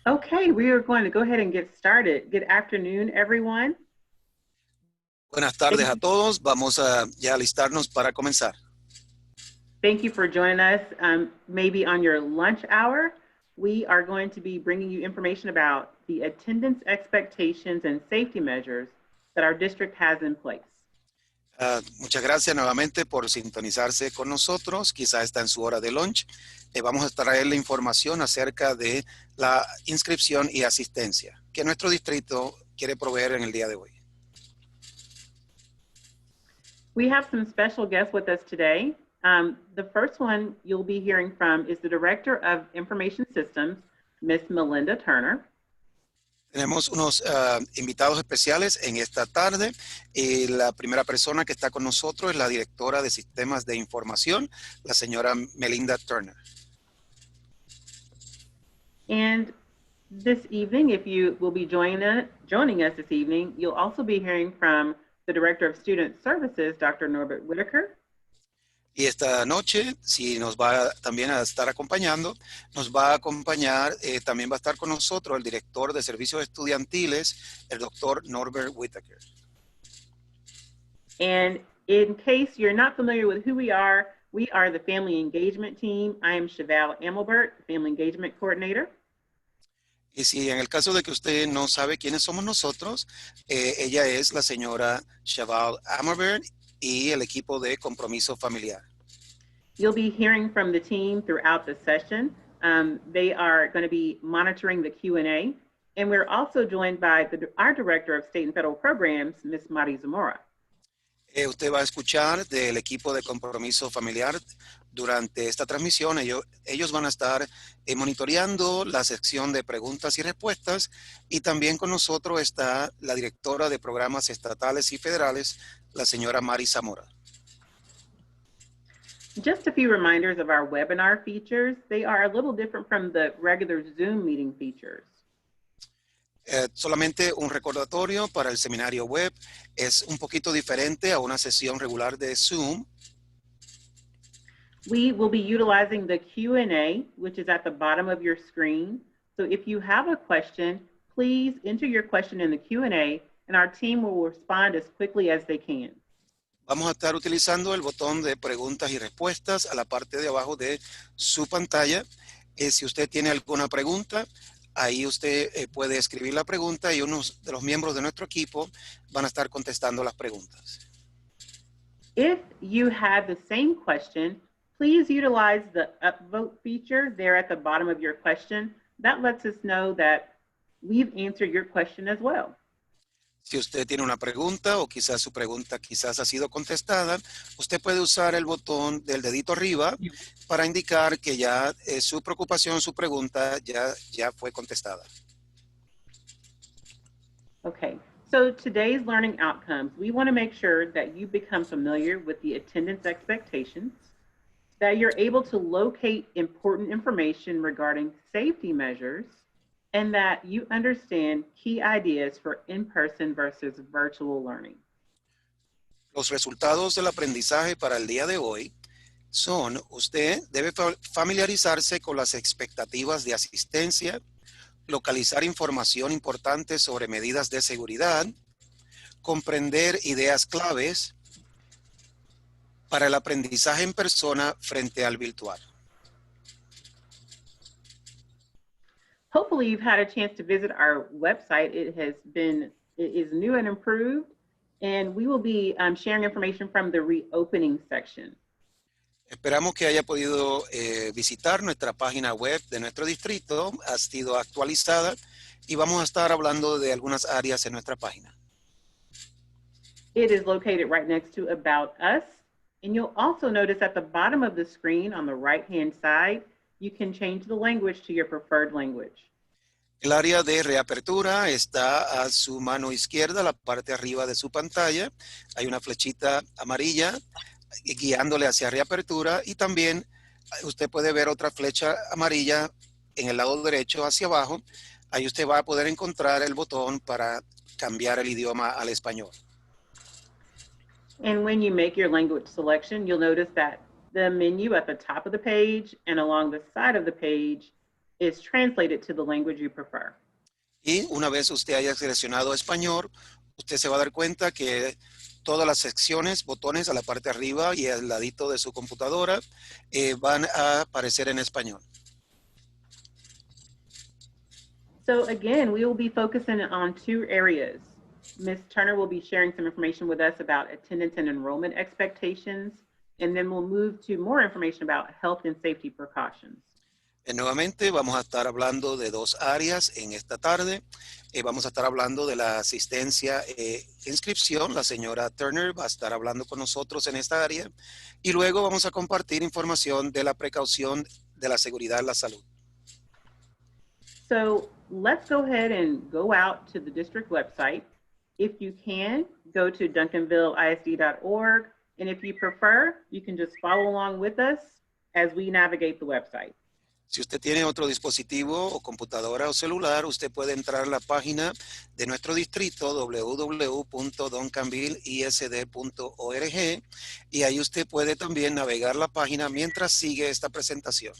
Okay, we are going to go ahead and get started. Good afternoon, everyone. Buenas tardes Thank a you, todos. Vamos a ya alistarnos para comenzar. thank you for joining us. Maybe on your lunch hour, we are going to be bringing you information about the attendance expectations and safety measures that our district has in place. Muchas gracias nuevamente por sintonizarse con nosotros. Quizá está en su hora de lunch. Vamos a traerle información acerca de la inscripción y asistencia que nuestro distrito quiere proveer en el día de hoy. We have some special guests with us today. The first one you'll be hearing from is the Director of Information Systems, Miss Melinda Turner. Tenemos unos invitados especiales en esta tarde. La primera persona que está con nosotros es la directora de Sistemas de Información, la señora Melinda Turner. And this evening, if you will be joining us this evening, you'll also be hearing from the Director of Student Services, Dr. Norbert Whitaker. Y esta noche, si nos va también a estar acompañando, nos va a acompañar, también va a estar con nosotros el director de servicios estudiantiles, el doctor Norbert Whitaker. And in case you're not familiar with who we are the Family Engagement Team. I am Chevelle Amelbert, Family Engagement Coordinator. Y si en el caso de que usted no sabe quiénes somos nosotros, ella es la señora Chevelle Amelbert y el equipo de compromiso familiar. You'll be hearing from the team throughout the session. They are going to be monitoring the Q&A. And we're also joined by our Director of State and Federal Programs, Ms. Mari Zamora. Usted va a escuchar del equipo de compromiso familiar durante esta transmisión. Ellos van a estar monitoreando la sección de preguntas y respuestas, y también con nosotros está la directora de programas estatales y federales, la señora Mari Zamora. Just a few reminders of our webinar features. They are a little different from the regular Zoom meeting features. Solamente un recordatorio para el seminario web. Es un poquito diferente a una sesión regular de Zoom. We will be utilizing the Q&A, which is at the bottom of your screen. So if you have a question, please enter your question in the Q&A and our team will respond as quickly as they can. Vamos a estar utilizando el botón de preguntas y respuestas a la parte de abajo de su pantalla. Si usted tiene alguna pregunta, ahí usted puede escribir la pregunta y unos de los miembros de nuestro equipo van a estar contestando las preguntas. If you have the same question, please utilize the upvote feature there at the bottom of your question. That lets us know that we've answered your question as well. Si usted tiene una pregunta o quizás su pregunta quizás ha sido contestada, usted puede usar el botón del dedito arriba para indicar que ya su preocupación, su pregunta ya fue contestada. Okay, so today's learning outcomes, we want to make sure that you become familiar with the attendance expectations, that you're able to locate important information regarding safety measures, and that you understand key ideas for in-person versus virtual learning. Los resultados del aprendizaje para el día de hoy son: usted debe familiarizarse con las expectativas de asistencia, localizar información importante sobre medidas de seguridad, comprender ideas claves para el aprendizaje en persona frente al virtual. Hopefully you've had a chance to visit our website. It is new and improved, and we will be sharing information from the reopening section. Esperamos que haya podido visitar nuestra página web de nuestro distrito. Ha sido actualizada y vamos a estar hablando de algunas áreas en nuestra página. It is located right next to About Us, and you'll also notice at the bottom of the screen on the right-hand side, you can change the language to your preferred language. El área de reapertura está a su mano izquierda, la parte arriba de su pantalla. Hay una flechita amarilla guiándole hacia reapertura, y también usted puede ver otra flecha amarilla en el lado derecho hacia abajo. Ahí usted va a poder encontrar el botón para cambiar el idioma al español. And when you make your language selection, you'll notice that the menu at the top of the page and along the side of the page is translated to the language you prefer. Y una vez usted haya seleccionado español, usted se va a dar cuenta que todas las secciones, botones a la parte de arriba y al ladito de su computadora van a aparecer en español. So again, we will be focusing on two areas. Ms. Turner will be sharing some information with us about attendance and enrollment expectations, and then we'll move to more information about health and safety precautions. Nuevamente vamos a estar hablando de dos áreas en esta tarde. Vamos a estar hablando de la asistencia e inscripción. La señora Turner va a estar hablando con nosotros en esta área. Y luego vamos a compartir información de la precaución de la seguridad en la salud. So let's go ahead and go out to the district website. If you can, go to duncanvilleisd.org. And if you prefer, you can just follow along with us as we navigate the website. Si usted tiene otro dispositivo o computadora o celular, usted puede entrar a la página de nuestro distrito www.duncanvilleisd.org y ahí usted puede también navegar la página mientras sigue esta presentación.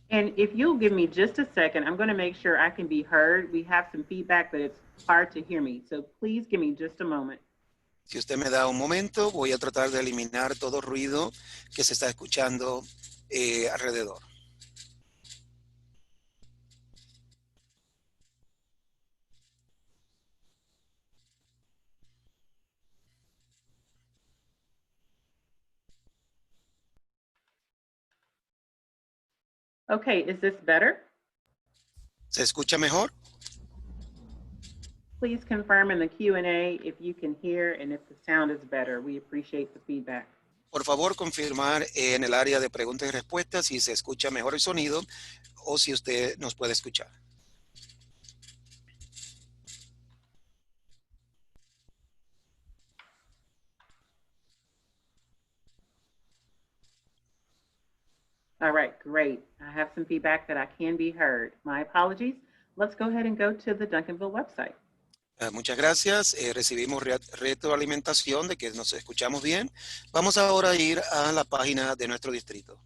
And if you'll give me just a second, I'm going to make sure I can be heard. We have some feedback, but it's hard to hear me. So please give me just a moment. Si usted me da un momento, voy a tratar de eliminar todo ruido que se está escuchando alrededor. Okay, is this better? ¿Se escucha mejor? Please confirm in the Q&A if you can hear and if the sound is better. We appreciate the feedback. Por favor, confirmar en el área de preguntas y respuestas si se escucha mejor el sonido o si usted nos puede escuchar. All right, great. I have some feedback that I can be heard. My apologies. Let's go ahead and go to the Duncanville website. Muchas gracias. Recibimos retroalimentación de que nos escuchamos bien. Vamos ahora a ir a la página de nuestro distrito.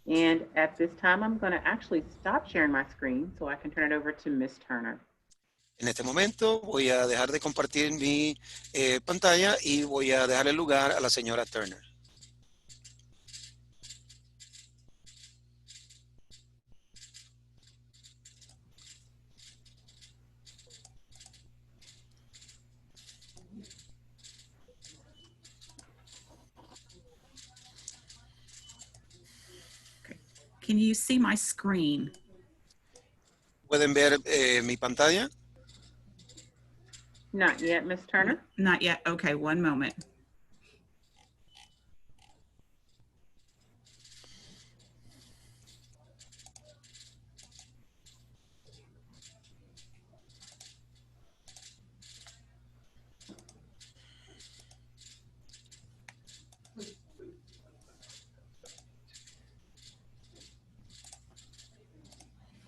And at this time, I'm going to actually stop sharing my screen so I can turn it over to Ms. Turner. En este momento voy a dejar de compartir mi pantalla y voy a dejar el lugar a la señora Turner. Can you see my screen? ¿Pueden ver mi pantalla? Not yet, Ms. Turner. Not yet. Okay, one moment.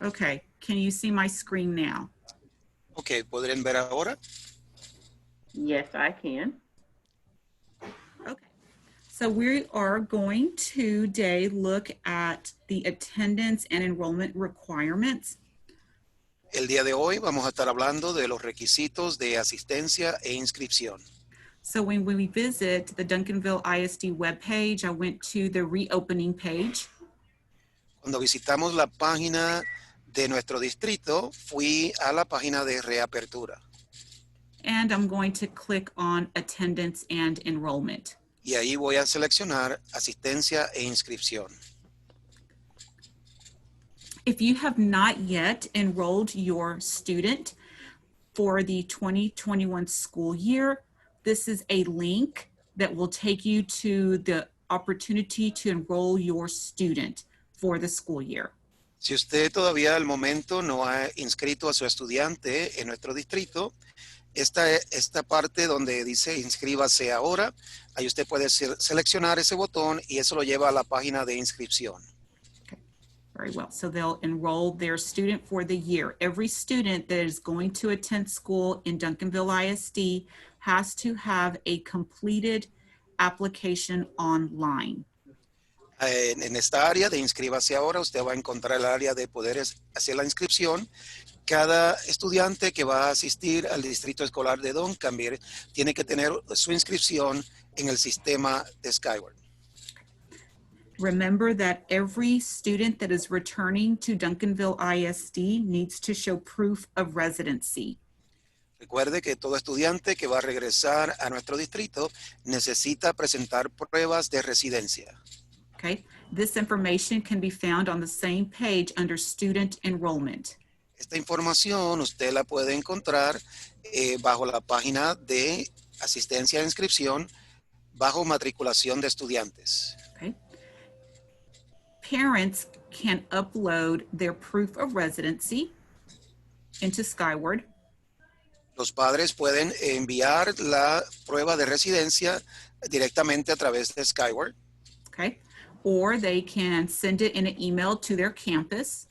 Okay, can you see my screen now? Ok, ¿podrían ver ahora? Yes, I can. Okay, so we are going to today look at the attendance and enrollment requirements. El día de hoy vamos a estar hablando de los requisitos de asistencia e inscripción. So when we visit the Duncanville ISD webpage, I went to the reopening page. Cuando visitamos la página de nuestro distrito, fui a la página de reapertura. And I'm going to click on attendance and enrollment. Y ahí voy a seleccionar asistencia e inscripción. If you have not yet enrolled your student for the 2021 school year, this is a link that will take you to the opportunity to enroll your student for the school year. Si usted todavía al momento no ha inscrito a su estudiante en nuestro distrito, esta parte donde dice inscríbase ahora, ahí usted puede seleccionar ese botón y eso lo lleva a la página de inscripción. Okay. Very well. So they'll enroll their student for the year. Every student that is going to attend school in Duncanville ISD has to have a completed application online. En esta área de inscríbase ahora, usted va a encontrar el área de poder hacer la inscripción. Cada estudiante que va a asistir al distrito escolar de Duncanville tiene que tener su inscripción en el sistema de Skyward. Remember that every student that is returning to Duncanville ISD needs to show proof of residency. Recuerde que todo estudiante que va a regresar a nuestro distrito necesita presentar pruebas de residencia. Okay, this information can be found on the same page under student enrollment. Esta información usted la puede encontrar bajo la página de asistencia de inscripción, bajo matriculación de estudiantes. Okay. Parents can upload their proof of residency into Skyward. Los padres pueden enviar la prueba de residencia directamente a través de Skyward. Okay, or they can send it in an email to their campus.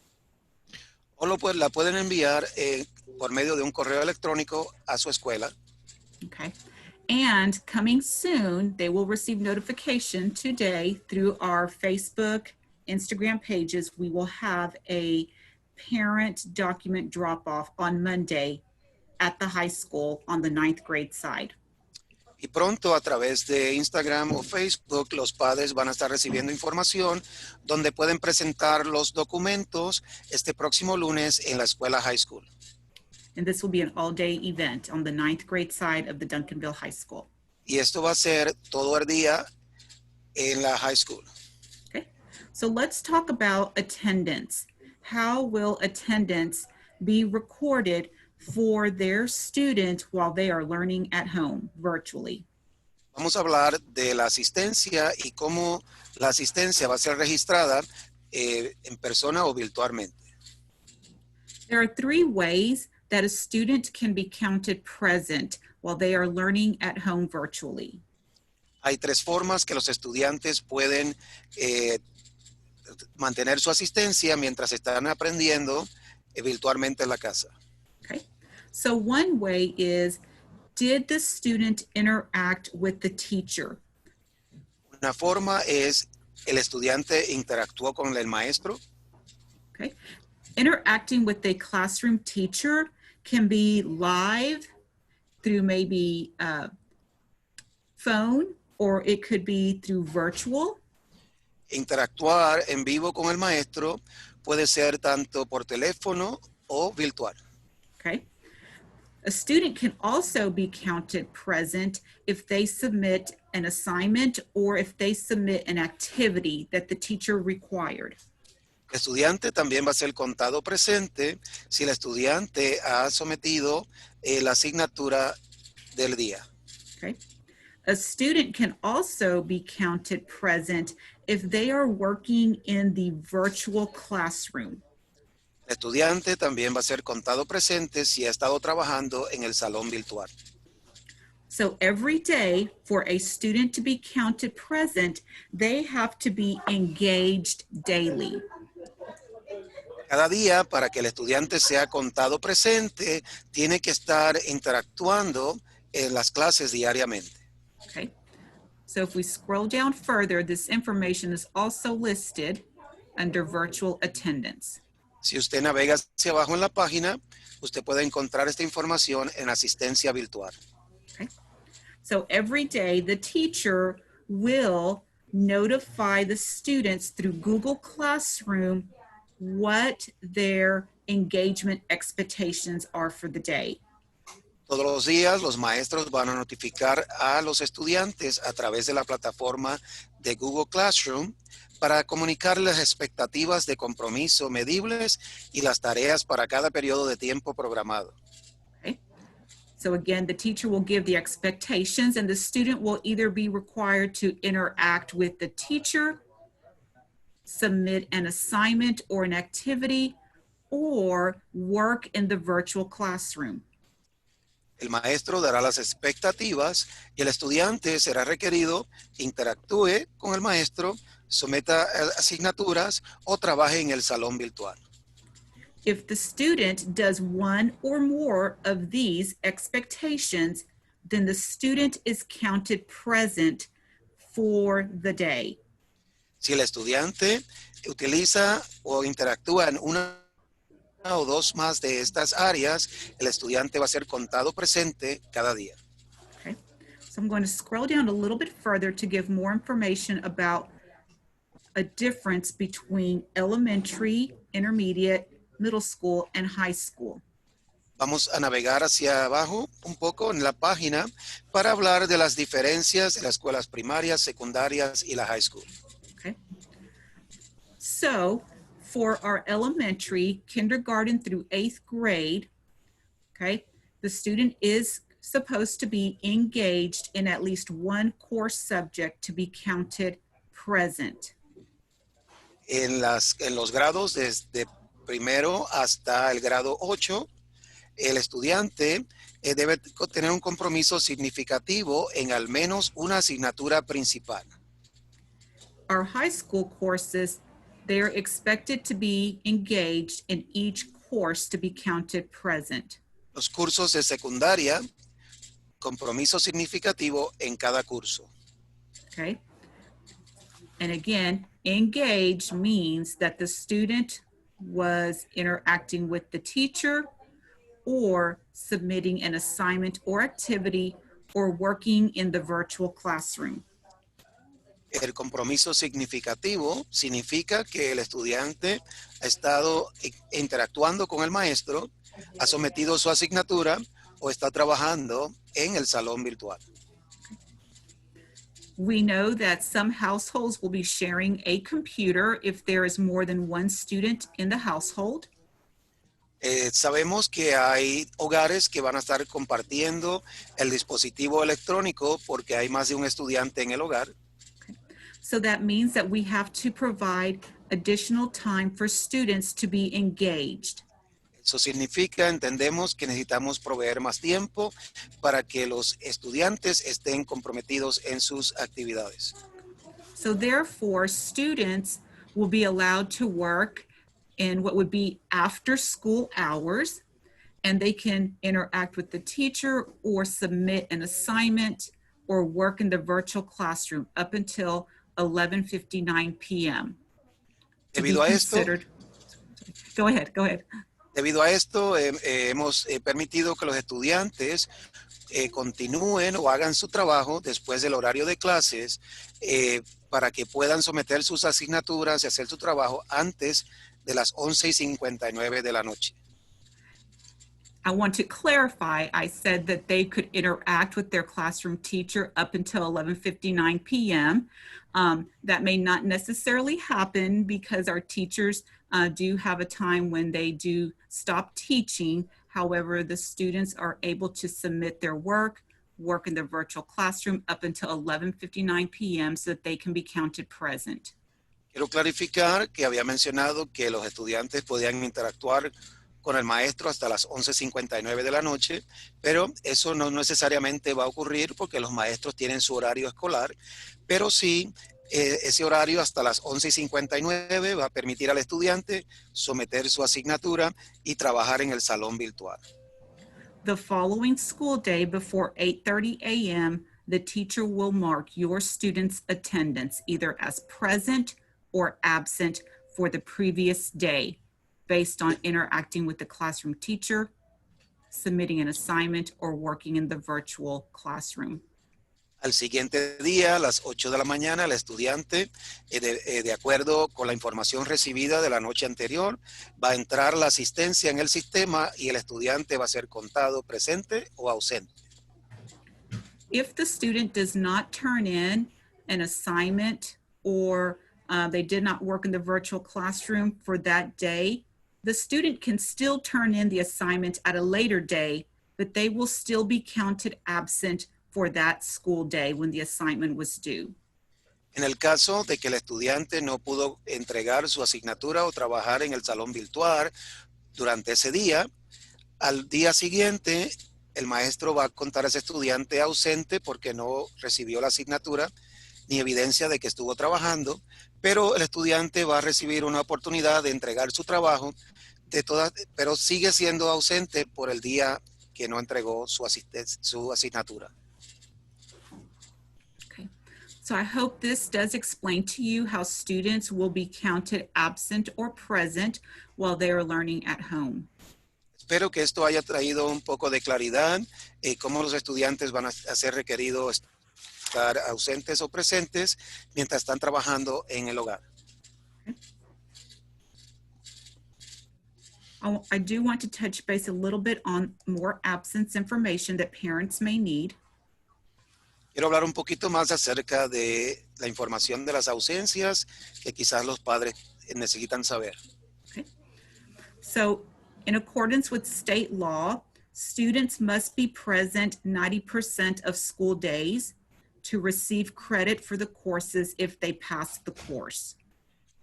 O la pueden enviar por medio de un correo electrónico a su escuela. Okay, and coming soon, they will receive notification today through our Facebook, Instagram pages. We will have a parent document drop-off on Monday at the high school on the 9th grade side. Y pronto a través de Instagram o Facebook los padres van a estar recibiendo información donde pueden presentar los documentos este próximo lunes en la escuela high school. And this will be an all-day event on the 9th grade side of the Duncanville High School. Y esto va a ser todo el día en la high school. Okay, so let's talk about attendance. How will attendance be recorded for their student while they are learning at home virtually? Vamos a hablar de la asistencia y cómo la asistencia va a ser registrada en persona o virtualmente. There are 3 ways that a student can be counted present while they are learning at home virtually. Hay 3 formas que los estudiantes pueden mantener su asistencia mientras están aprendiendo virtualmente en la casa. Okay, so one way is, did the student interact with the teacher? Una forma es el estudiante interactuó con el maestro. Okay, interacting with a classroom teacher can be live through maybe phone, or it could be through virtual. Interactuar en vivo con el maestro puede ser tanto por teléfono o virtual. Okay. A student can also be counted present if they submit an assignment or if they submit an activity that the teacher required. El estudiante también va a ser contado presente si el estudiante ha sometido la asignatura del día. Okay. A student can also be counted present if they are working in the virtual classroom. El estudiante también va a ser contado presente si ha estado trabajando en el salón virtual. So every day for a student to be counted present, they have to be engaged daily. Cada día, para que el estudiante sea contado presente, tiene que estar interactuando en las clases diariamente. Okay. So if we scroll down further, this information is also listed under virtual attendance. Si usted navega hacia abajo en la página, usted puede encontrar esta información en asistencia virtual. Okay. So every day the teacher will notify the students through Google Classroom what their engagement expectations are for the day. Todos los días los maestros van a notificar a los estudiantes a través de la plataforma de Google Classroom para comunicar las expectativas de compromiso medibles y las tareas para cada periodo de tiempo programado. Okay. So again, the teacher will give the expectations and the student will either be required to interact with the teacher, submit an assignment or an activity, or work in the virtual classroom. El maestro dará las expectativas y el estudiante será requerido que interactúe con el maestro, someta asignaturas o trabaje en el salón virtual. If the student does one or more of these expectations, then the student is counted present for the day. Si el estudiante utiliza o interactúa en una o dos más de estas áreas, el estudiante va a ser contado presente cada día. Okay. So I'm going to scroll down a little bit further to give more information about a difference between elementary, intermediate, middle school, and high school. Vamos a navegar hacia abajo un poco en la página para hablar de las diferencias de las escuelas primarias, secundarias y la high school. Okay. So for our elementary, kindergarten through 8th grade, okay, the student is supposed to be engaged in at least one core subject to be counted present. En los grados desde primero hasta el grado 8, el estudiante debe tener un compromiso significativo en al menos una asignatura principal. Our high school courses, they're expected to be engaged in each course to be counted present. Los cursos de secundaria, compromiso significativo en cada curso. Okay. And again, engaged means that the student was interacting with the teacher or submitting an assignment or activity or working in the virtual classroom. El compromiso significativo significa que el estudiante ha estado interactuando con el maestro, ha sometido su asignatura o está trabajando en el salón virtual. We know that some households will be sharing a computer if there is more than one student in the household. Sabemos que hay hogares que van a estar compartiendo el dispositivo electrónico porque hay más de un estudiante en el hogar. So that means that we have to provide additional time for students to be engaged. Eso significa, entendemos que necesitamos proveer más tiempo para que los estudiantes estén comprometidos en sus actividades. So therefore, students will be allowed to work in what would be after school hours, and they can interact with the teacher or submit an assignment or work in the virtual classroom up until 11:59 p.m. Debido a esto, Go ahead. Debido a esto, hemos permitido que los estudiantes continúen o hagan su trabajo después del horario de clases para que puedan someter sus asignaturas y hacer su trabajo antes de las 11:59 de la noche. I want to clarify, I said that they could interact with their classroom teacher up until 11:59 p.m. That may not necessarily happen because our teachers do have a time when they do stop teaching. However, the students are able to submit their work in the virtual classroom up until 11:59 p.m. so that they can be counted present. Quiero clarificar que había mencionado que los estudiantes podían interactuar con el maestro hasta las 11:59 de la noche, pero eso no necesariamente va a ocurrir porque los maestros tienen su horario escolar, pero sí ese horario hasta las 11:59 va a permitir al estudiante someter su asignatura y trabajar en el salón virtual. The following school day before 8:30 a.m., the teacher will mark your student's attendance either as present or absent for the previous day based on interacting with the classroom teacher, submitting an assignment, or working in the virtual classroom. Al siguiente día, a las 8 de la mañana, el estudiante, de acuerdo con la información recibida de la noche anterior, va a entrar la asistencia en el sistema y el estudiante va a ser contado presente o ausente. If the student does not turn in an assignment or they did not work in the virtual classroom for that day, the student can still turn in the assignment at a later day, but they will still be counted absent for that school day when the assignment was due. En el caso de que el estudiante no pudo entregar su asignatura o trabajar en el salón virtual durante ese día, al día siguiente el maestro va a contar a ese estudiante ausente porque no recibió la asignatura ni evidencia de que estuvo trabajando, pero el estudiante va a recibir una oportunidad de entregar su trabajo, pero sigue siendo ausente por el día que no entregó su asignatura. So I hope this does explain to you how students will be counted absent or present while they are learning at home. Espero que esto haya traído un poco de claridad, cómo los estudiantes van a ser requeridos estar ausentes o presentes mientras están trabajando en el hogar. I do want to touch base a little bit on more absence information that parents may need. Quiero hablar un poquito más acerca de la información de las ausencias que quizás los padres necesitan saber. Okay. So, in accordance with state law, students must be present 90% of school days to receive credit for the courses if they pass the course.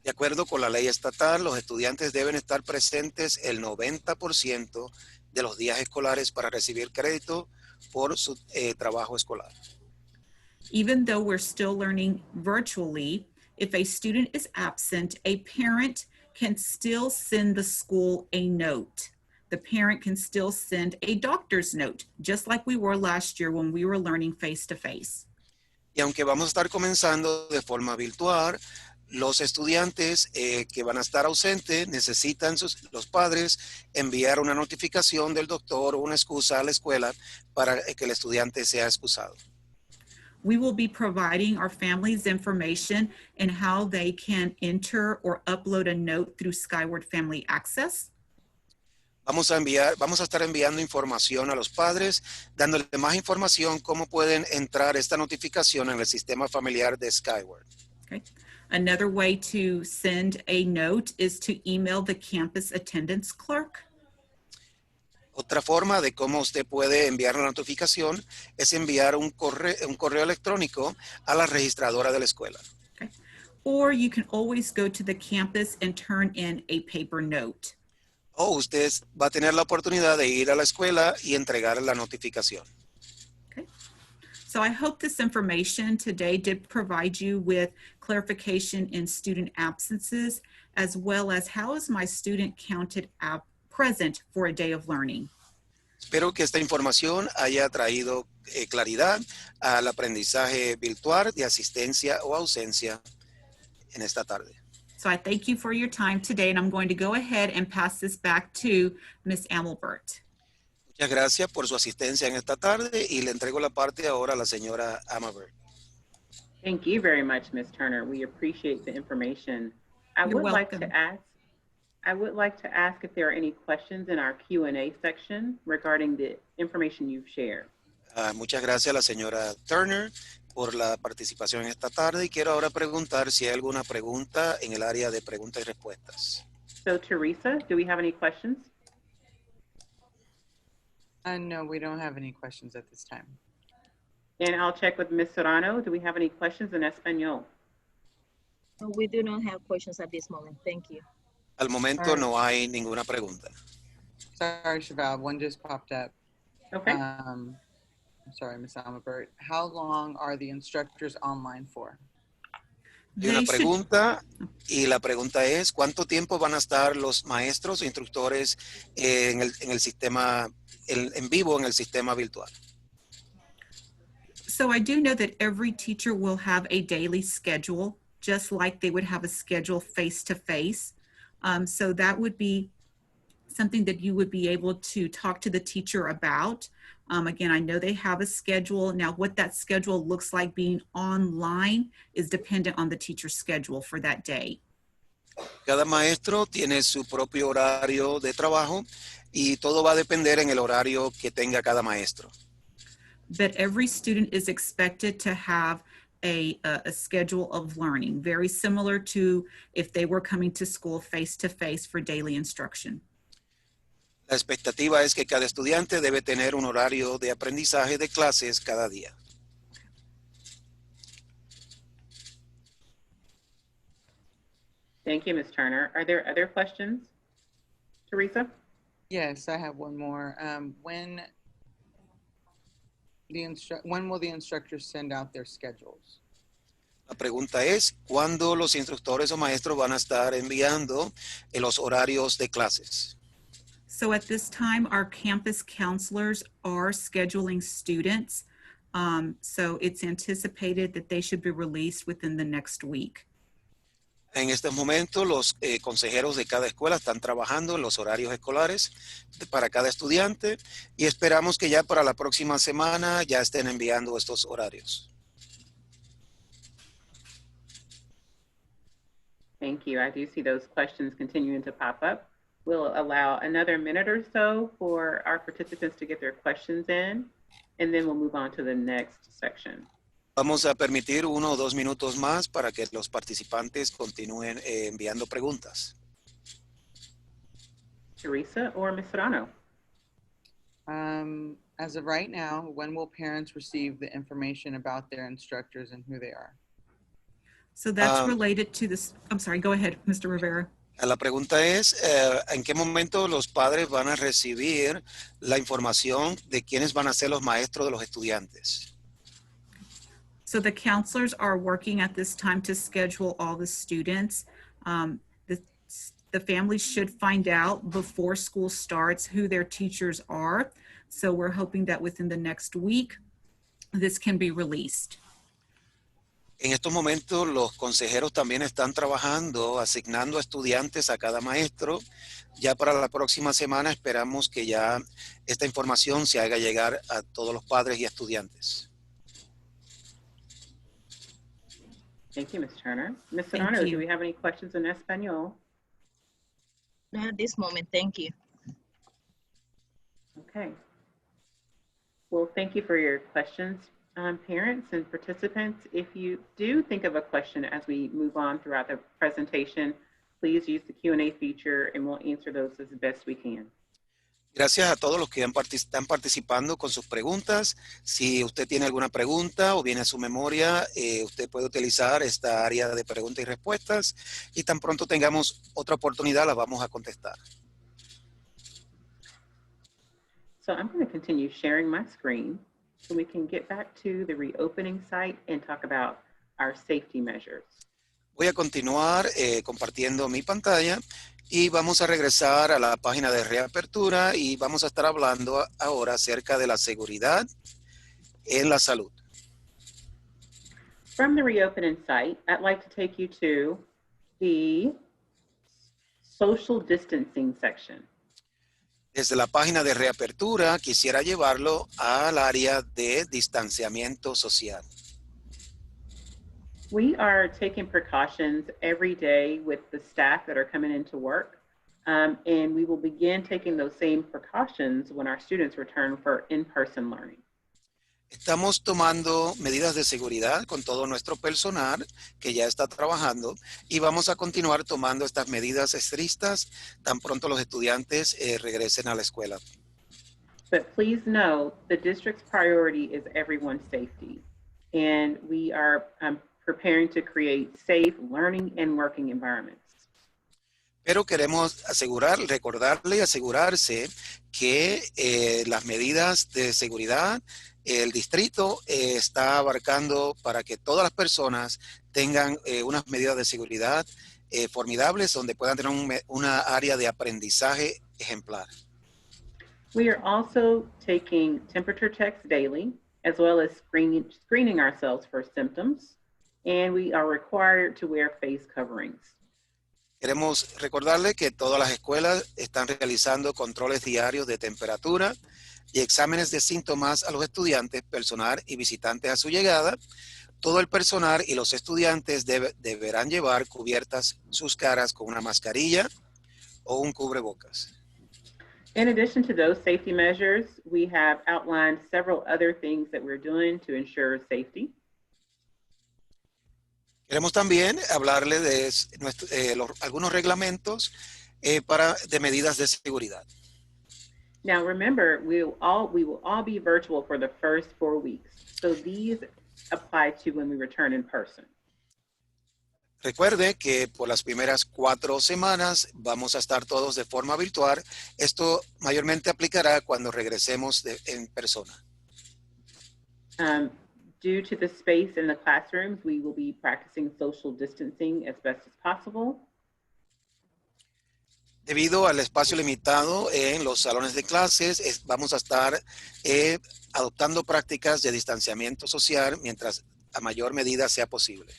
De acuerdo con la ley estatal, los estudiantes deben estar presentes el 90% de los días escolares para recibir crédito por su trabajo escolar. Even though we're still learning virtually, if a student is absent, a parent can still send the school a note. The parent can still send a doctor's note, just like we were last year when we were learning face-to-face. Y aunque vamos a estar comenzando de forma virtual, los estudiantes que van a estar ausentes necesitan los padres enviar una notificación del doctor o una excusa a la escuela para que el estudiante sea excusado. We will be providing our families information and how they can enter or upload a note through Skyward Family Access. Vamos a estar enviando información a los padres, dándole más información cómo pueden entrar esta notificación en el sistema familiar de Skyward. Okay. Another way to send a note is to email the campus attendance clerk. Otra forma de cómo usted puede enviar la notificación es enviar un correo electrónico a la registradora de la escuela. Okay. Or you can always go to the campus and turn in a paper note. O usted va a tener la oportunidad de ir a la escuela y entregar la notificación. Okay. So I hope this information today did provide you with clarification in student absences, as well as how is my student counted present for a day of learning. Espero que esta información haya traído claridad al aprendizaje virtual de asistencia o ausencia en esta tarde. So I thank you for your time today, and I'm going to go ahead and pass this back to Ms. Amelbert. Muchas gracias por su asistencia en esta tarde y le entrego la parte ahora a la señora Amelbert. Thank you very much, Ms. Turner. We appreciate the information. You're would like welcome. to ask if there are any questions in our Q&A section regarding the information you've shared. Muchas gracias a la señora Turner por la participación en esta tarde y quiero ahora preguntar si hay alguna pregunta en el área de preguntas y respuestas. So Teresa, do we have any questions? No, we don't have any questions at this time. And I'll check with Ms. Serrano. Do we have any questions in Espanol? No, we do not have questions at this moment. Thank you. Al momento no hay ninguna pregunta. Sorry, Cheval, one just popped up. Okay. I'm sorry, Ms. Amelbert. How long are the instructors online for? Hay una They should- pregunta y la pregunta es ¿cuánto tiempo van a estar los maestros o instructores en el sistema, en vivo en el sistema virtual? So I do know that every teacher will have a daily schedule, just like they would have a schedule face-to-face. So that would be something that you would be able to talk to the teacher about. Again, I know they have a schedule. Now, what that schedule looks like being online is dependent on the teacher's schedule for that day. Cada maestro tiene su propio horario de trabajo y todo va a depender en el horario que tenga cada maestro. But every student is expected to have a schedule of learning, very similar to if they were coming to school face-to-face for daily instruction. La expectativa es que cada estudiante debe tener un horario de aprendizaje de clases cada día. Thank you, Ms. Turner. Are there other questions? Teresa? Yes, I have one more. When will the instructors send out their schedules? La pregunta es, ¿cuándo los instructores o maestros van a estar enviando los horarios de clases? So at this time, our campus counselors are scheduling students So it's anticipated that they should be released within the next week. En estos momentos, los consejeros de cada escuela están trabajando en los horarios escolares para cada estudiante y esperamos que ya para la próxima semana ya estén enviando estos horarios. Thank you. I do see those questions continuing to pop up. We'll allow another minute or so for our participants to get their questions in, and then we'll move on to the next section. Vamos a permitir 1 o 2 minutos más para que los participantes continúen enviando preguntas. Teresa or Ms. Serrano? As of right now, when will parents receive the information about their instructors and who they are? So that's related to this. I'm sorry, go ahead, Mr. Rivera. La pregunta es, ¿en qué momento los padres van a recibir la información de quiénes van a ser los maestros de los estudiantes? So the counselors are working at this time to schedule all the students. The families should find out before school starts who their teachers are. So we're hoping that within the next week, this can be released. En estos momentos, los consejeros también están trabajando, asignando estudiantes a cada maestro. Ya para la próxima semana esperamos que ya esta información se haga llegar a todos los padres y estudiantes. Thank you, Ms. Turner. Ms. Serrano, do we have any questions in Espanol? Not at this moment, thank you. Okay. Well, thank you for your questions, parents and participants. If you do think of a question as we move on throughout the presentation, please use the Q&A feature and we'll answer those as best we can. Gracias a todos los que están participando con sus preguntas. Si usted tiene alguna pregunta o viene a su memoria, usted puede utilizar esta área de preguntas y respuestas y tan pronto tengamos otra oportunidad, la vamos a contestar. So I'm going to continue sharing my screen so we can get back to the reopening site and talk about our safety measures. Voy a continuar compartiendo mi pantalla y vamos a regresar a la página de reapertura y vamos a estar hablando ahora acerca de la seguridad en la salud. From the reopening site, I'd like to take you to the social distancing section. Desde la página de reapertura quisiera llevarlo al área de distanciamiento social. We are taking precautions every day with the staff that are coming into work, and we will begin taking those same precautions when our students return for in-person learning. Estamos tomando medidas de seguridad con todo nuestro personal que ya está trabajando y vamos a continuar tomando estas medidas estrictas tan pronto los estudiantes regresen a la escuela. But please know the district's priority is everyone's safety, and we are preparing to create safe learning and working environments. Pero queremos recordarle y asegurarse que las medidas de seguridad, el distrito está abarcando para que todas las personas tengan unas medidas de seguridad formidables donde puedan tener una área de aprendizaje ejemplar. We are also taking temperature checks daily, as well as screening ourselves for symptoms, and we are required to wear face coverings. Queremos recordarle que todas las escuelas están realizando controles diarios de temperatura y exámenes de síntomas a los estudiantes, personal y visitantes a su llegada. Todo el personal y los estudiantes deberán llevar cubiertas sus caras con una mascarilla o un cubrebocas. In addition to those safety measures, we have outlined several other things that we're doing to ensure safety. Queremos también hablarle de algunos reglamentos de medidas de seguridad. Now, remember, we will all be virtual for the first 4 weeks. So these apply to when we return in person. Recuerde que por las primeras 4 semanas vamos a estar todos de forma virtual. Esto mayormente aplicará cuando regresemos en persona. Due to the space in the classrooms, we will be practicing social distancing as best as possible. Debido al espacio limitado en los salones de clases, vamos a estar adoptando prácticas de distanciamiento social mientras a mayor medida sea posible.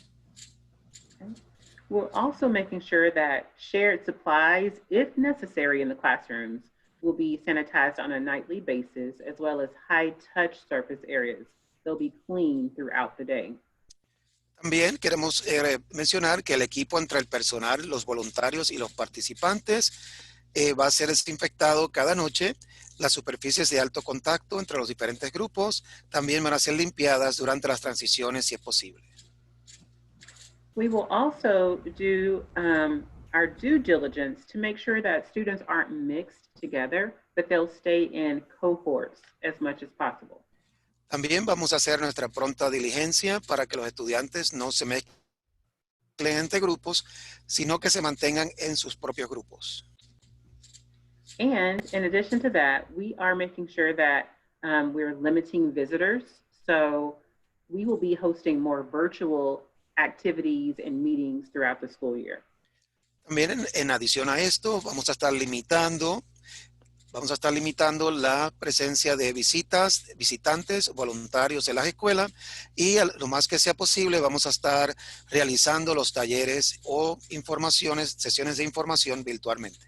We're also making sure that shared supplies, if necessary in the classrooms, will be sanitized on a nightly basis, as well as high-touch surface areas. They'll be clean throughout the day. También queremos mencionar que el equipo entre el personal, los voluntarios y los participantes va a ser desinfectado cada noche. Las superficies de alto contacto entre los diferentes grupos también van a ser limpiadas durante las transiciones si es posible. We will also do our due diligence to make sure that students aren't mixed together, but they'll stay in cohorts as much as possible. También vamos a hacer nuestra pronta diligencia para que los estudiantes no se mezclen entre grupos, sino que se mantengan en sus propios grupos. And in addition to that, we are making sure that we're limiting visitors. So we will be hosting more virtual activities and meetings throughout the school year. También en adición a esto, vamos a estar limitando la presencia de visitantes, voluntarios en las escuelas y lo más que sea posible vamos a estar realizando los talleres o sesiones de información virtualmente.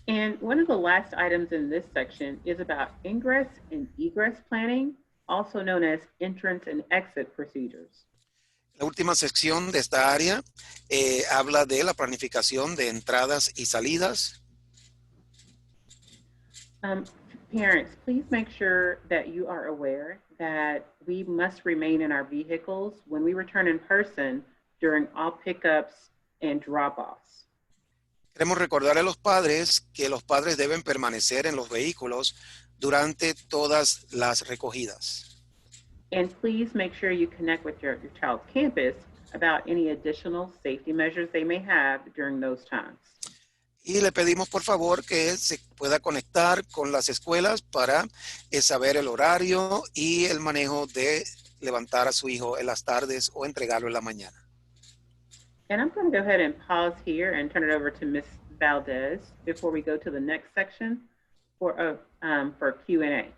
And one of the last items in this section is about ingress and egress planning, also known as entrance and exit procedures. La última sección de esta área habla de la planificación de entradas y salidas. Parents, please make sure that you are aware that we must remain in our vehicles when we return in person during all pickups and drop-offs. Queremos recordar a los padres que los padres deben permanecer en los vehículos durante todas las recogidas. And please make sure you connect with your child's campus about any additional safety measures they may have during those times. Y le pedimos por favor que se pueda conectar con las escuelas para saber el horario y el manejo de levantar a su hijo en las tardes o entregarlo en la mañana. And I'm going to go ahead and pause here and turn it over to Ms. Valdez before we go to the next section for Q&A.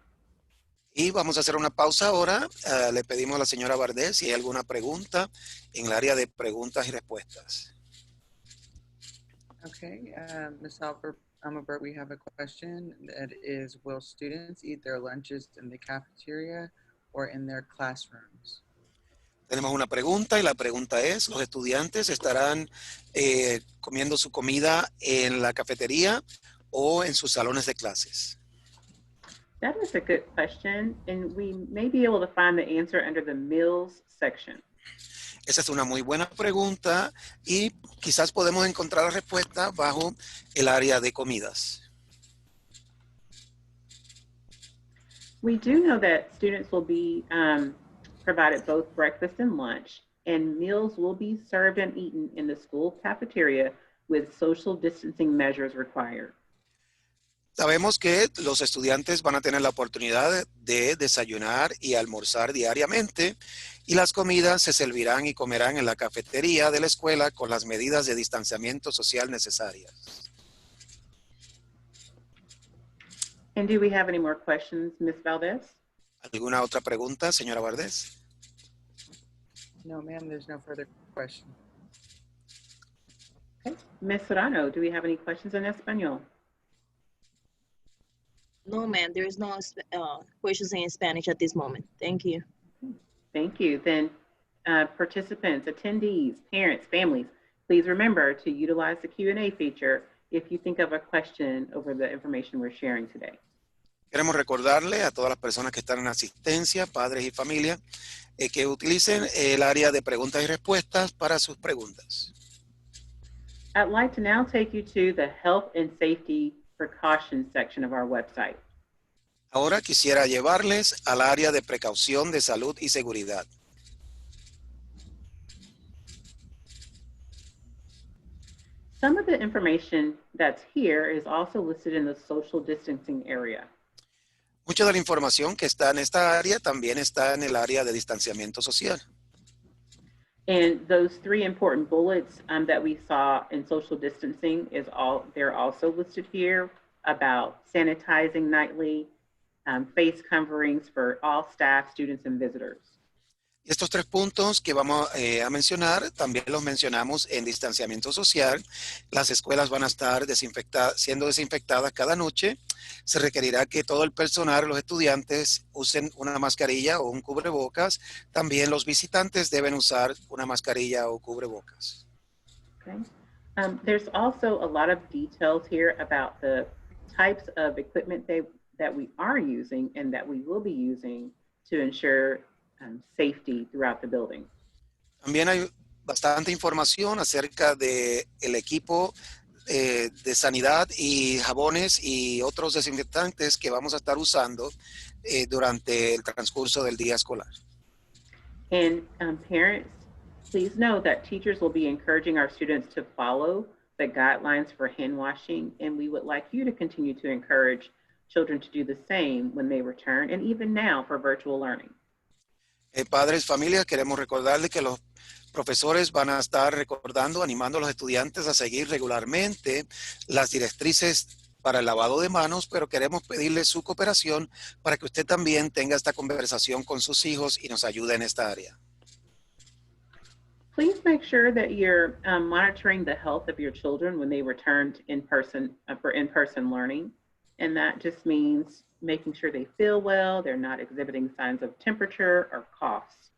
Y vamos a hacer una pausa ahora. Le pedimos a la señora Valdez si hay alguna pregunta en el área de preguntas y respuestas. Okay, Ms. Almabert, we have a question that is, will students eat their lunches in the cafeteria or in their classrooms? Tenemos una pregunta y la pregunta es, ¿los estudiantes estarán comiendo su comida en la cafetería o en sus salones de clases? That is a good question, and we may be able to find the answer under the meals section. Esa es una muy buena pregunta y quizás podemos encontrar la respuesta bajo el área de comidas. We do know that students will be provided both breakfast and lunch, and meals will be served and eaten in the school cafeteria with social distancing measures required. Sabemos que los estudiantes van a tener la oportunidad de desayunar y almorzar diariamente y las comidas se servirán y comerán en la cafetería de la escuela con las medidas de distanciamiento social necesarias. And do we have any more questions, Ms. Valdez? ¿Alguna otra pregunta, señora Valdez? No, ma'am, there's no further question. Okay. Ms. Serrano, do we have any questions in Espanol? No, ma'am, there is no questions in Spanish at this moment. Thank you. Thank you. Then participants, attendees, parents, families, please remember to utilize the Q&A feature if you think of a question over the information we're sharing today. Queremos recordarle a todas las personas que están en asistencia, padres y familia, que utilicen el área de preguntas y respuestas para sus preguntas. I'd like to now take you to the health and safety precautions section of our website. Ahora quisiera llevarles al área de precaución de salud y seguridad. Some of the information that's here is also listed in the social distancing area. Mucha de la información que está en esta área también está en el área de distanciamiento social. And those three important bullets that we saw in social distancing they're also listed here about sanitizing nightly, face coverings for all staff, students, and visitors. Y estos 3 puntos que vamos a mencionar, también los mencionamos en distanciamiento social. Las escuelas van a estar siendo desinfectadas cada noche. Se requerirá que todo el personal, los estudiantes, usen una mascarilla o un cubrebocas. También los visitantes deben usar una mascarilla o cubrebocas. Okay. There's also a lot of details here about the types of equipment that we are using and that we will be using to ensure safety throughout the building. También hay bastante información acerca del equipo de sanidad y jabones y otros desinfectantes que vamos a estar usando durante el transcurso del día escolar. And parents, please know that teachers will be encouraging our students to follow the guidelines for hand washing, and we would like you to continue to encourage children to do the same when they return, and even now for virtual learning. Padres, familias, queremos recordarles que los profesores van a estar animando a los estudiantes a seguir regularmente las directrices para el lavado de manos, pero queremos pedirle su cooperación para que usted también tenga esta conversación con sus hijos y nos ayude en esta área. Please make sure that you're monitoring the health of your children when they return for in-person learning. And that just means making sure they feel well, they're not exhibiting signs of temperature or coughs.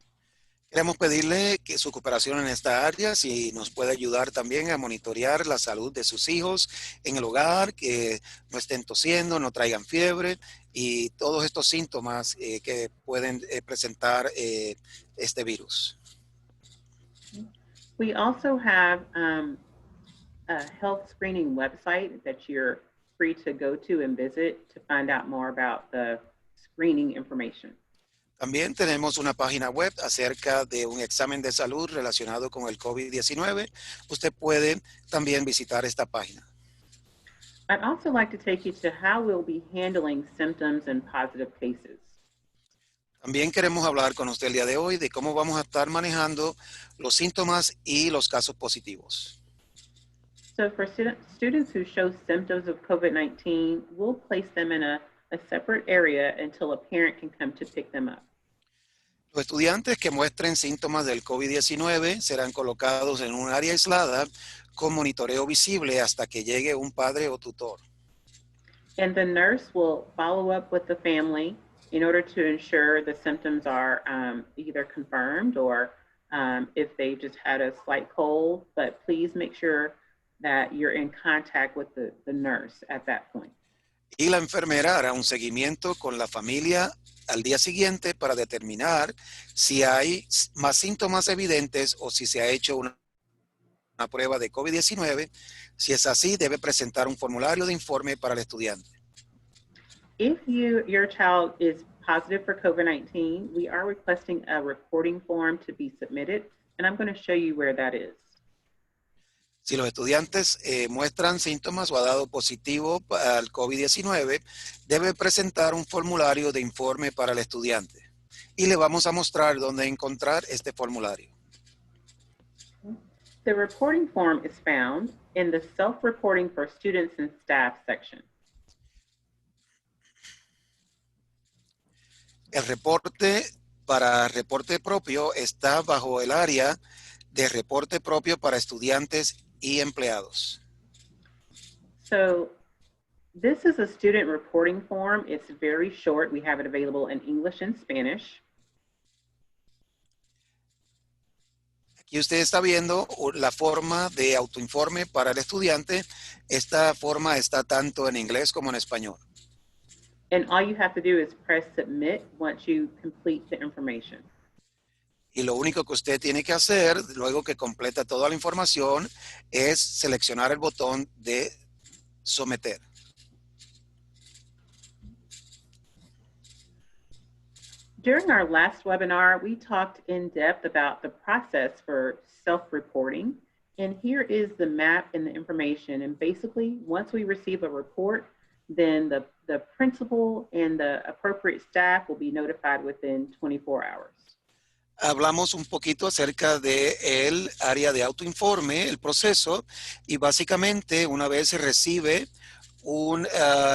Queremos pedirle que su cooperación en esta área, si nos puede ayudar también a monitorear la salud de sus hijos en el hogar, que no estén tosiendo, no traigan fiebre y todos estos síntomas que pueden presentar este virus. We also have a health screening website that you're free to go to and visit to find out more about the screening information. También tenemos una página web acerca de un examen de salud relacionado con el COVID-19. Usted puede también visitar esta página. I'd also like to take you to how we'll be handling symptoms and positive cases. También queremos hablar con usted el día de hoy de cómo vamos a estar manejando los síntomas y los casos positivos. So for students who show symptoms of COVID-19, we'll place them in a separate area until a parent can come to pick them up. Los estudiantes que muestren síntomas del COVID-19 serán colocados en un área aislada con monitoreo visible hasta que llegue un padre o tutor. And the nurse will follow up with the family in order to ensure the symptoms are either confirmed or if they just had a slight cold, but please make sure that you're in contact with the nurse at that point. Y la enfermera hará un seguimiento con la familia al día siguiente para determinar si hay más síntomas evidentes o si se ha hecho una prueba de COVID-19. Si es así, debe presentar un formulario de informe para el estudiante. If your child is positive for COVID-19, we are requesting a reporting form to be submitted, and I'm going to show you where that is. Si los estudiantes muestran síntomas o ha dado positivo al COVID-19, debe presentar un formulario de informe para el estudiante. Y le vamos a mostrar dónde encontrar este formulario. The reporting form is found in the Self-Reporting for Students and Staff section. El reporte para reporte propio está bajo el área de reporte propio para estudiantes y empleados. So this is a student reporting form. It's very short. We have it available in English and Spanish. Aquí usted está viendo la forma de autoinforme para el estudiante. Esta forma está tanto en inglés como en español. And all you have to do is press submit once you complete the information. Y lo único que usted tiene que hacer, luego que completa toda la información, es seleccionar el botón de someter. During our last webinar, we talked in depth about the process for self-reporting. And here is the map and the information. And basically, once we receive a report, then the principal and the appropriate staff will be notified within 24 hours. Hablamos un poquito acerca del área de autoinforme, el proceso, y básicamente una vez se recibe un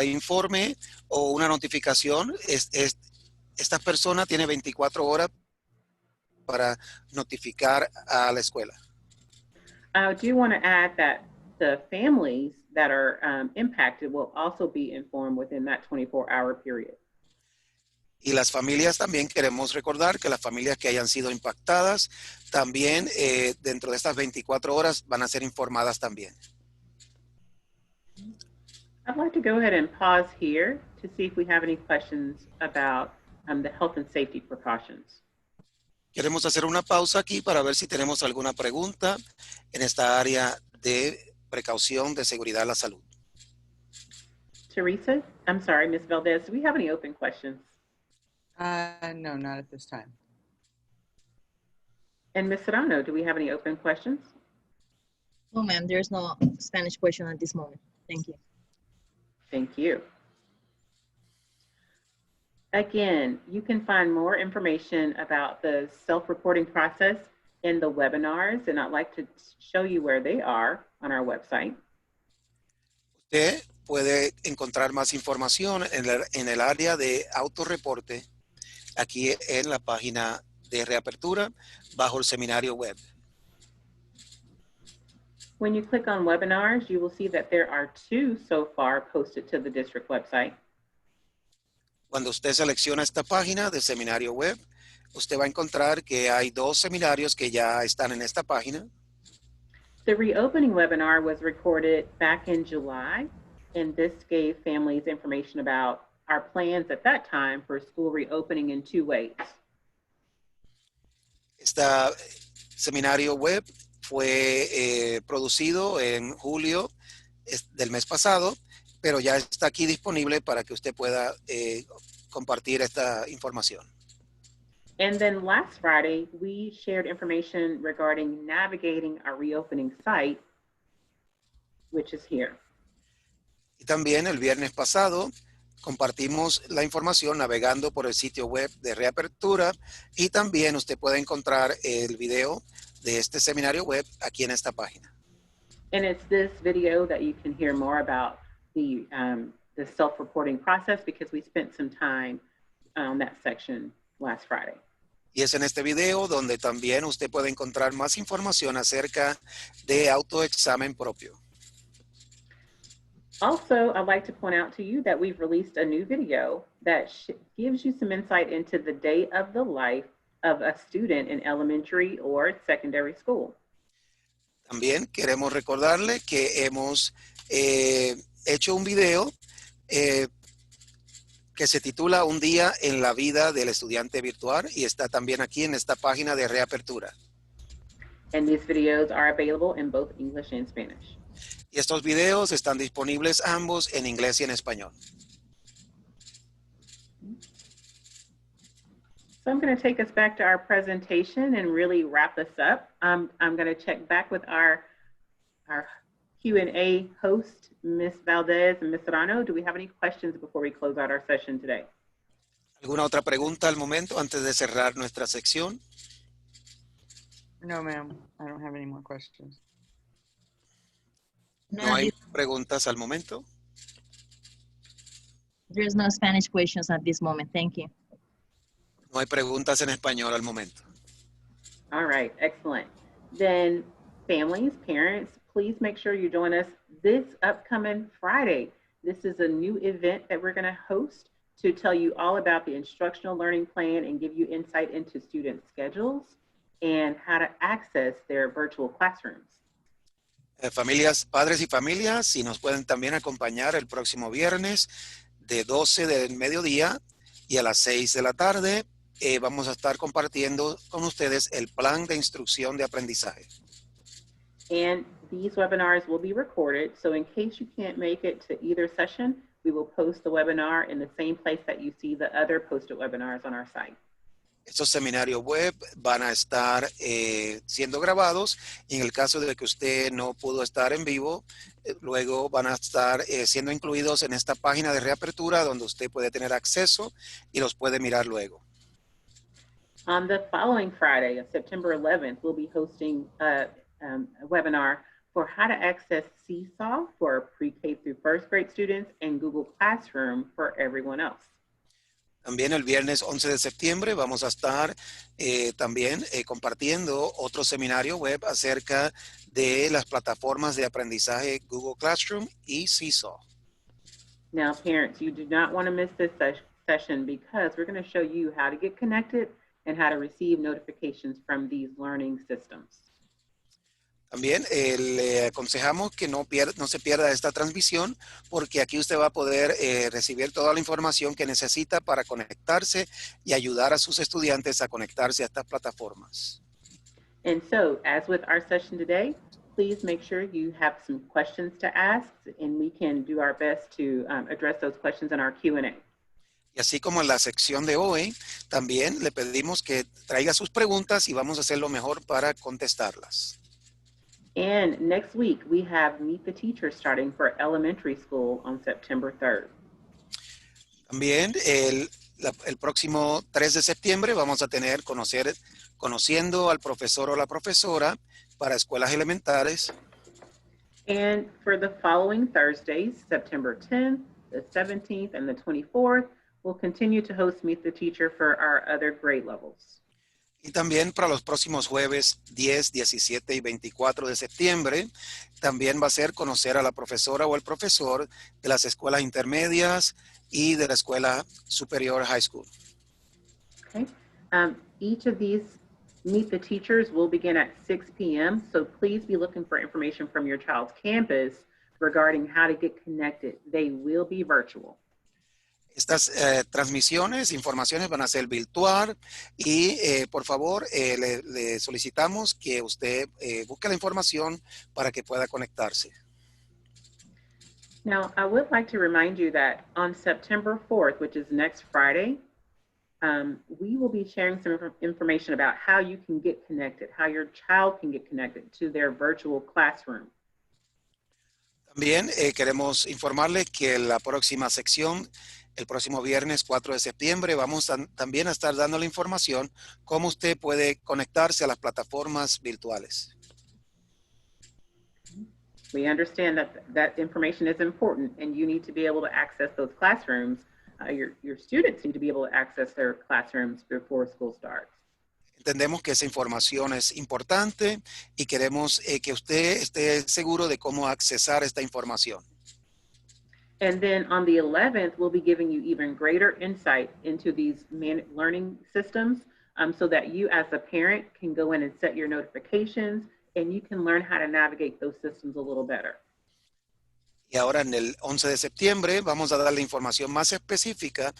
informe o una notificación, esta persona tiene 24 horas para notificar a la escuela. I do want to add that the families that are impacted will also be informed within that 24-hour period. Y las familias también queremos recordar que las familias que hayan sido impactadas también dentro de estas 24 horas van a ser informadas también. I'd like to go ahead and pause here to see if we have any questions about the health and safety precautions. Queremos hacer una pausa aquí para ver si tenemos alguna pregunta en esta área de precaución de seguridad a la salud. Teresa, I'm sorry, Ms. Valdez, do we have any open questions? No, not at this time. And Ms. Serrano, do we have any open questions? No, ma'am, there's no Spanish question at this moment. Thank you. Thank you. Again, you can find more information about the self-reporting process in the webinars, and I'd like to show you where they are on our website. Usted puede encontrar más información en el área de autorreporte aquí en la página de reapertura bajo el seminario web. When you click on webinars, you will see that there are 2 so far posted to the district website. Cuando usted selecciona esta página de seminario web, usted va a encontrar que hay 2 seminarios que ya están en esta página. The reopening webinar was recorded back in July, and this gave families information about our plans at that time for school reopening in 2 ways. Este seminario web fue producido en julio del mes pasado, pero ya está aquí disponible para que usted pueda compartir esta información. And then last Friday, we shared information regarding navigating our reopening site, which is here. Y también el viernes pasado compartimos la información navegando por el sitio web de reapertura, y también usted puede encontrar el video de este seminario web aquí en esta página. And it's this video that you can hear more about the self-reporting process, because we spent some time on that section last Friday. Y es en este video donde también usted puede encontrar más información acerca de autoexamen propio. Also, I'd like to point out to you that we've released a new video that gives you some insight into the day of the life of a student in elementary or secondary school. También queremos recordarle que hemos hecho un video que se titula Un día en la vida del estudiante virtual, y está también aquí en esta página de reapertura. And these videos are available in both English and Spanish. Y estos videos están disponibles ambos en inglés y en español. So I'm going to take us back to our presentation and really wrap this up. I'm going to check back with our Q&A host, Ms. Valdez and Ms. Serrano. Do we have any questions before we close out our session today? ¿Alguna otra pregunta al momento antes de cerrar nuestra sección? No, ma'am, I don't have any more questions. ¿No hay preguntas al momento? There's no Spanish questions at this moment. Thank you. No hay preguntas en español al momento. All right, excellent. Then families, parents, please make sure you join us this upcoming Friday. This is a new event that we're going to host to tell you all about the instructional learning plan and give you insight into student schedules and how to access their virtual classrooms. Familias, padres y familias, si nos pueden también acompañar el próximo viernes de 12 del mediodía y a las 6 de la tarde, vamos a estar compartiendo con ustedes el plan de instrucción de aprendizaje. And these webinars will be recorded, so in case you can't make it to either session, we will post the webinar in the same place that you see the other posted webinars on our site. Estos seminarios web van a estar siendo grabados, y en el caso de que usted no pudo estar en vivo, luego van a estar siendo incluidos en esta página de reapertura donde usted puede tener acceso y los puede mirar luego. On the following Friday, September 11th, we'll be hosting a webinar for how to access Seesaw for pre-K through first grade students and Google Classroom for everyone else. También el viernes 11 de septiembre vamos a estar también compartiendo otro seminario web acerca de las plataformas de aprendizaje Google Classroom y Seesaw. Now, parents, you do not want to miss this session because we're going to show you how to get connected and how to receive notifications from these learning systems. También le aconsejamos que no se pierda esta transmisión porque aquí usted va a poder recibir toda la información que necesita para conectarse y ayudar a sus estudiantes a conectarse a estas plataformas. And so, as with our session today, please make sure you have some questions to ask and we can do our best to address those questions in our Q&A. Y así como en la sección de hoy, también le pedimos que traiga sus preguntas y vamos a hacer lo mejor para contestarlas. And next week, we have Meet the Teacher starting for elementary school on September 3rd. También el próximo 3 de septiembre vamos a tener conociendo al profesor o la profesora para escuelas elementales. And for the following Thursdays, September 10th, the 17th, and the 24th, we'll continue to host Meet the Teacher for our other grade levels. Y también para los próximos jueves 10, 17 y 24 de septiembre, también va a ser conocer a la profesora o el profesor de las escuelas intermedias y de la escuela superior high school. Okay. Each of these Meet the Teachers will begin at 6 p.m. So please be looking for information from your child's campus regarding how to get connected. They will be virtual. Estas transmisiones, informaciones van a ser virtual y por favor le solicitamos que usted busque la información para que pueda conectarse. Now, I would like to remind you that on September 4th, which is next Friday, we will be sharing some information about how you can get connected, how your child can get connected to their virtual classroom. También queremos informarles que la próxima sección, el próximo viernes 4 de septiembre, vamos también a estar dando la información cómo usted puede conectarse a las plataformas virtuales. We understand that information is important and you need to be able to access those classrooms. Your students need to be able to access their classrooms before school starts. Entendemos que esa información es importante y queremos que usted esté seguro de cómo accesar esta información. And then on the 11th, we'll be giving you even greater insight into these learning systems so that you as a parent can go in and set your notifications and you can learn how to navigate those systems a little better. Y ahora en el 11 de septiembre vamos a dar la información más específica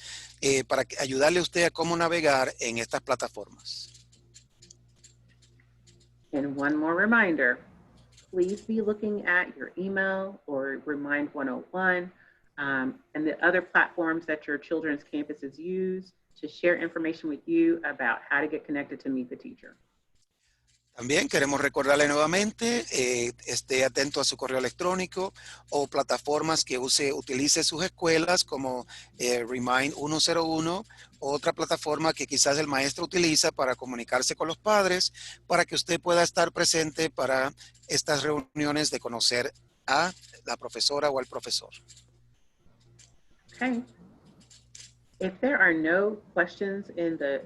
para ayudarle a usted a cómo navegar en estas plataformas. And one more reminder, please be looking at your email or Remind 101 and the other platforms that your children's campuses use to share information with you about how to get connected to Meet the Teacher. También queremos recordarle nuevamente, esté atento a su correo electrónico o plataformas que utilice sus escuelas como Remind 101, otra plataforma que quizás el maestro utiliza para comunicarse con los padres, para que usted pueda estar presente para estas reuniones de conocer a la profesora o al profesor. Okay. If there are no questions in the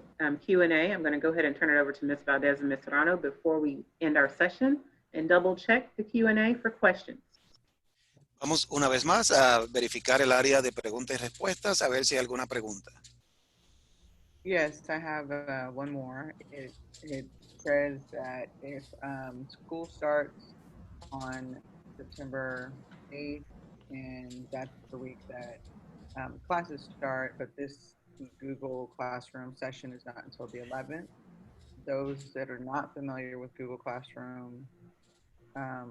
Q&A, I'm going to go ahead and turn it over to Ms. Valdez and Ms. Serrano before we end our session and double check the Q&A for questions. Vamos una vez más a verificar el área de preguntas y respuestas, a ver si hay alguna pregunta. Yes, I have one more. It says that if school starts on September 8th, and that's the week that classes start, but this Google Classroom session is not until the 11th. Those that are not familiar with Google Classroom, how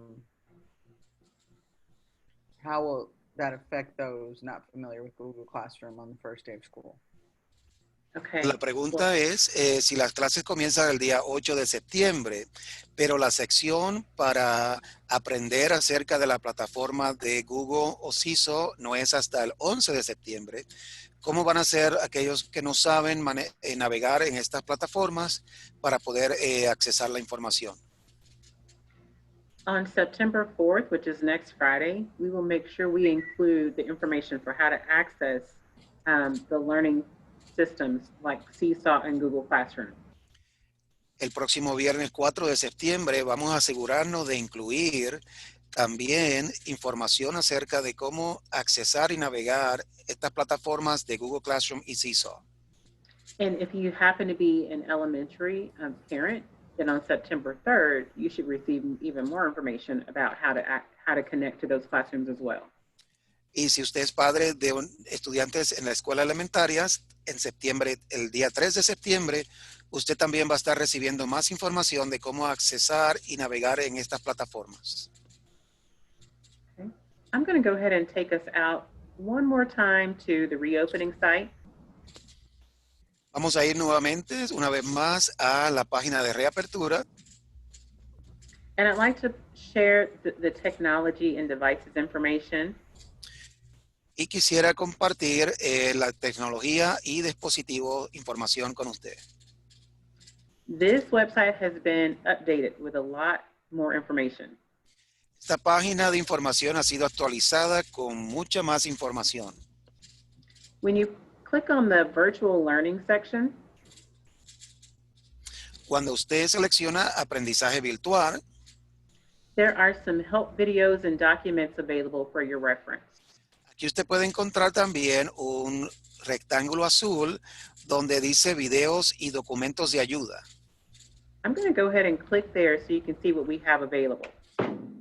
will that affect those not familiar with Google Classroom on the first day of school? Okay. La pregunta es si las clases comienzan el día 8 de septiembre, pero la sección para aprender acerca de la plataforma de Google o CISO no es hasta el 11 de septiembre. ¿Cómo van a ser aquellos que no saben navegar en estas plataformas para poder accesar la información? On September 4th, which is next Friday, we will make sure we include the information for how to access the learning systems like Seesaw and Google Classroom. El próximo viernes 4 de septiembre vamos a asegurarnos de incluir también información acerca de cómo accesar y navegar estas plataformas de Google Classroom y Seesaw. And if you happen to be an elementary parent, then on September 3rd, you should receive even more information about how to connect to those classrooms as well. Y si usted es padre de estudiantes en la escuela elementarias, en septiembre, el día 3 de septiembre, usted también va a estar recibiendo más información de cómo accesar y navegar en estas plataformas. Okay. I'm going to go ahead and take us out one more time to the reopening site. Vamos a ir nuevamente, una vez más, a la página de reapertura. And I'd like to share the technology and devices information. Y quisiera compartir la tecnología y dispositivos información con usted. This website has been updated with a lot more information. Esta página de información ha sido actualizada con mucha más información. When you click on the virtual learning section, Cuando usted selecciona aprendizaje virtual, there are some help videos and documents available for your reference. aquí usted puede encontrar también un rectángulo azul donde dice videos y documentos de ayuda. I'm going to go ahead and click there so you can see what we have available.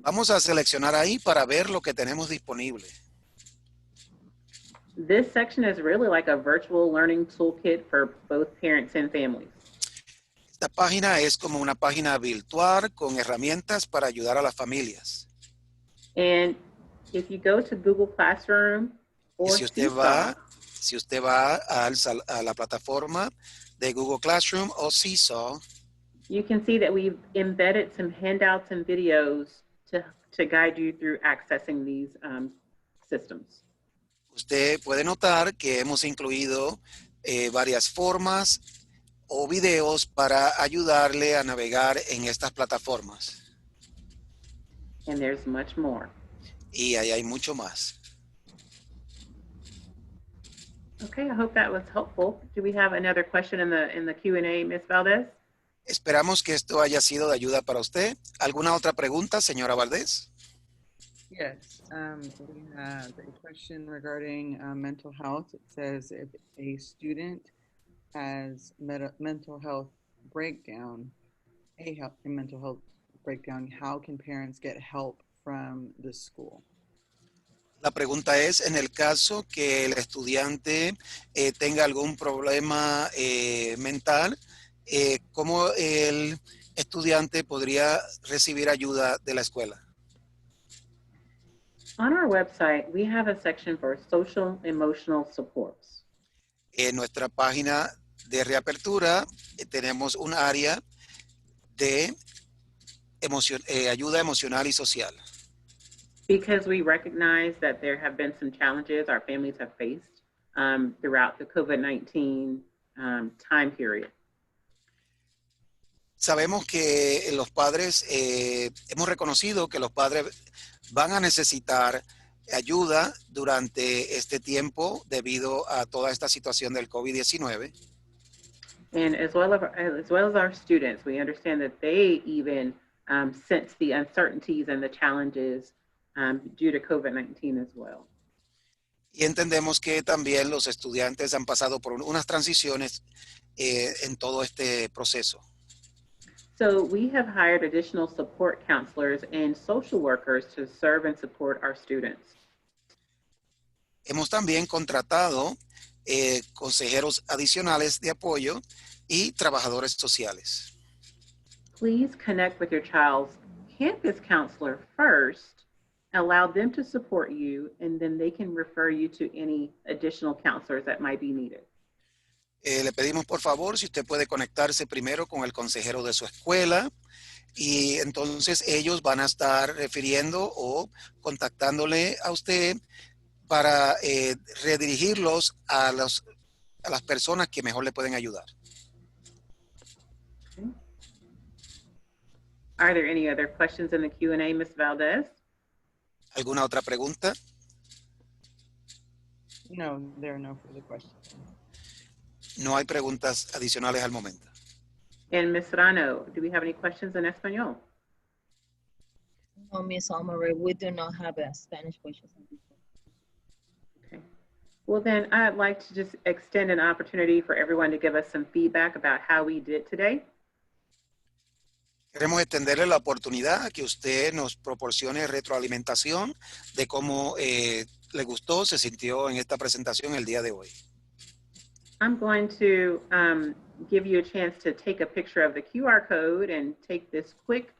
Vamos a seleccionar ahí para ver lo que tenemos disponible. This section is really like a virtual learning toolkit for both parents and families. Esta página es como una página virtual con herramientas para ayudar a las familias. And if you go to Google Classroom Y or si usted va a la plataforma de Google Classroom o Seesaw, you can see that we've embedded some handouts and videos to guide you through accessing these systems. usted puede notar que hemos incluido varias formas o videos para ayudarle a navegar en estas plataformas. And there's much more. Y ahí hay mucho más. Okay, I hope that was helpful. Do we have another question in the Q&A, Ms. Valdez? Esperamos que esto haya sido de ayuda para usted. ¿Alguna otra pregunta, señora Valdés? Yes, we have a question regarding mental health. It says if a student has mental health breakdown, a mental health breakdown, how can parents get help from the school? La pregunta es, en el caso que el estudiante tenga algún problema mental, ¿cómo el estudiante podría recibir ayuda de la escuela? On our website, we have a section for social emotional supports. En nuestra página de reapertura tenemos un área de ayuda emocional y social. Because we recognize that there have been some challenges our families have faced throughout the COVID-19 time period. Sabemos que los padres, hemos reconocido que los padres van a necesitar ayuda durante este tiempo debido a toda esta situación del COVID-19. And as well as our students, we understand that they even sense the uncertainties and the challenges due to COVID-19 as well. Y entendemos que también los estudiantes han pasado por unas transiciones en todo este proceso. So we have hired additional support counselors and social workers to serve and support our students. Hemos también contratado consejeros adicionales de apoyo y trabajadores sociales. Please connect with your child's campus counselor first, allow them to support you, and then they can refer you to any additional counselors that might be needed. Le pedimos por favor si usted puede conectarse primero con el consejero de su escuela y entonces ellos van a estar refiriendo o contactándole a usted para redirigirlos a las personas que mejor le pueden ayudar. Okay. Are there any other questions in the Q&A, Ms. Valdez? ¿Alguna otra pregunta? No, there are no further questions. No hay preguntas adicionales al momento. And Ms. Rano, do we have any questions in Espanol? No, Miss Omari, we do not have a Spanish questions. Okay. Well, then I'd like to just extend an opportunity for everyone to give us some feedback about how we did today. Queremos extenderle la oportunidad a que usted nos proporcione retroalimentación de cómo le gustó, se sintió en esta presentación el día de hoy. I'm going to give you a chance to take a picture of the QR code and take this quick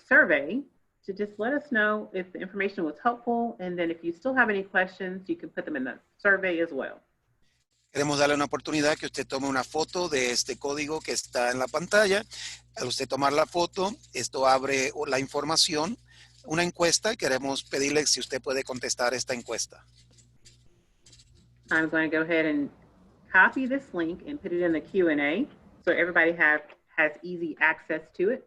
survey to just let us know if the information was helpful. And then if you still have any questions, you can put them in the survey as well. Queremos darle una oportunidad que usted tome una foto de este código que está en la pantalla. Al usted tomar la foto, esto abre la información, una encuesta, y queremos pedirle si usted puede contestar esta encuesta. I'm going to go ahead and copy this link and put it in the Q&A so everybody has easy access to it.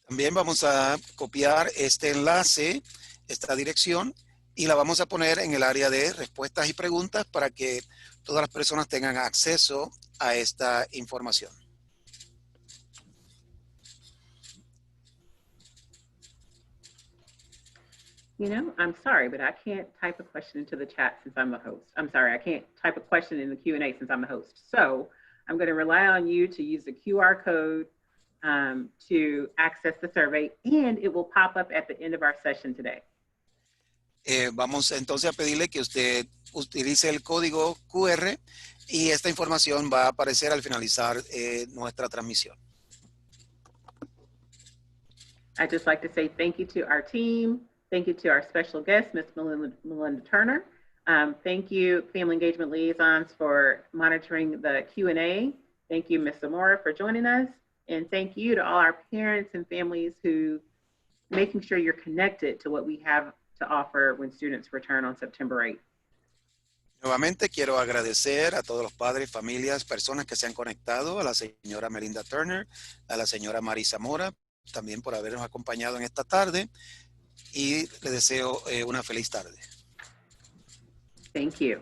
También vamos a copiar este enlace, esta dirección, y la vamos a poner en el área de respuestas y preguntas para que todas las personas tengan acceso a esta información. You know, I'm sorry, but I can't type a question into the chat since I'm the host. I'm sorry, I can't type a question in the Q&A since I'm the host. So I'm going to rely on you to use the QR code to access the survey, and it will pop up at the end of our session today. Vamos entonces a pedirle que usted utilice el código QR y esta información va a aparecer al finalizar nuestra transmisión. I'd just like to say thank you to our team. Thank you to our special guest, Ms. Melinda Turner. Thank you, Family Engagement Liaisons, for monitoring the Q&A. Thank you, Ms. Zamora, for joining us. And thank you to all our parents and families who making sure you're connected to what we have to offer when students return on September 8th. Nuevamente quiero agradecer a todos los padres, familias, personas que se han conectado, a la señora Melinda Turner, a la señora Mari Zamora, también por habernos acompañado en esta tarde, y les deseo una feliz tarde. Thank you.